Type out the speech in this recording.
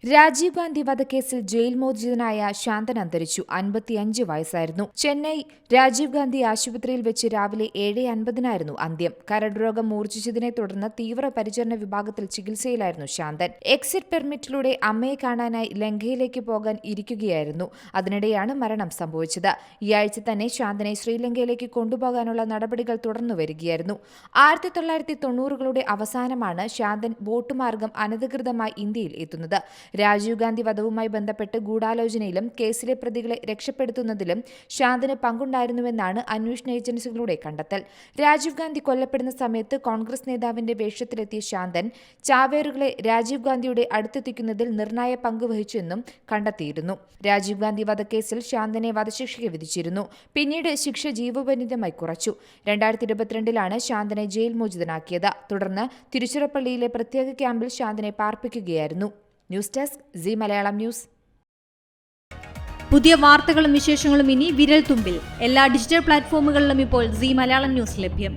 രാജീവ് ഗാന്ധി വധക്കേസിൽ ജയിൽ മോചിതനായ ശാന്തൻ അന്തരിച്ചു. 55 വയസ്സായിരുന്നു. ചെന്നൈ രാജീവ് ഗാന്ധി ആശുപത്രിയിൽ വെച്ച് രാവിലെ 7:50 അന്ത്യം. കരൾ രോഗം മൂർച്ഛിച്ചതിനെ തുടർന്ന് തീവ്രപരിചരണ വിഭാഗത്തിൽ ചികിത്സയിലായിരുന്നു ശാന്തൻ. എക്സിറ്റ് പെർമിറ്റിലൂടെ അമ്മയെ കാണാനായി ലങ്കയിലേക്ക് പോകാൻ ഇരിക്കുകയായിരുന്നു. അതിനിടെയാണ് മരണം സംഭവിച്ചത്. ഈ ആഴ്ച തന്നെ ശാന്തനെ ശ്രീലങ്കയിലേക്ക് കൊണ്ടുപോകാനുള്ള നടപടികൾ തുടർന്നു വരികയായിരുന്നു. 1990കളുടെ അവസാനമാണ് ശാന്തൻ ബോട്ട് മാർഗം അനധികൃതമായി ഇന്ത്യയിൽ എത്തുന്നത്. രാജീവ് ഗാന്ധി വധവുമായി ബന്ധപ്പെട്ട് ഗൂഢാലോചനയിലും കേസിലെ പ്രതികളെ രക്ഷപ്പെടുത്തുന്നതിലും ശാന്തന് പങ്കുണ്ടായിരുന്നുവെന്നാണ് അന്വേഷണ ഏജൻസികളുടെ കണ്ടെത്തൽ. രാജീവ് ഗാന്ധി കൊല്ലപ്പെടുന്ന സമയത്ത് കോൺഗ്രസ് നേതാവിന്റെ വേഷത്തിലെത്തിയ ശാന്തൻ ചാവേറുകളെ രാജീവ് ഗാന്ധിയുടെ അടുത്തെത്തിക്കുന്നതിൽ നിർണായക പങ്ക് വഹിച്ചെന്നും കണ്ടെത്തിയിരുന്നു. രാജീവ് ഗാന്ധി വധക്കേസിൽ ശാന്തനെ വധശിക്ഷയ്ക്ക് വിധിച്ചിരുന്നു. പിന്നീട് ശിക്ഷ ജീവപര്യന്തമായി കുറച്ചു. 2022 ശാന്തനെ ജയിൽ മോചിതനാക്കിയത്. തുടർന്ന് തിരുച്ചിറപ്പള്ളിയിലെ പ്രത്യേക ക്യാമ്പിൽ ശാന്തനെ പാർപ്പിക്കുകയായിരുന്നു. News desk C Malayalam news. പുതിയ വാർത്തകളും വിശേഷങ്ങളും ഇനി വിരൽ തുമ്പിൽ. എല്ലാ ഡിജിറ്റൽ പ്ലാറ്റ്ഫോമുകളിലും ഇപ്പോൾ സി മലയാളം ന്യൂസ് ലഭ്യം.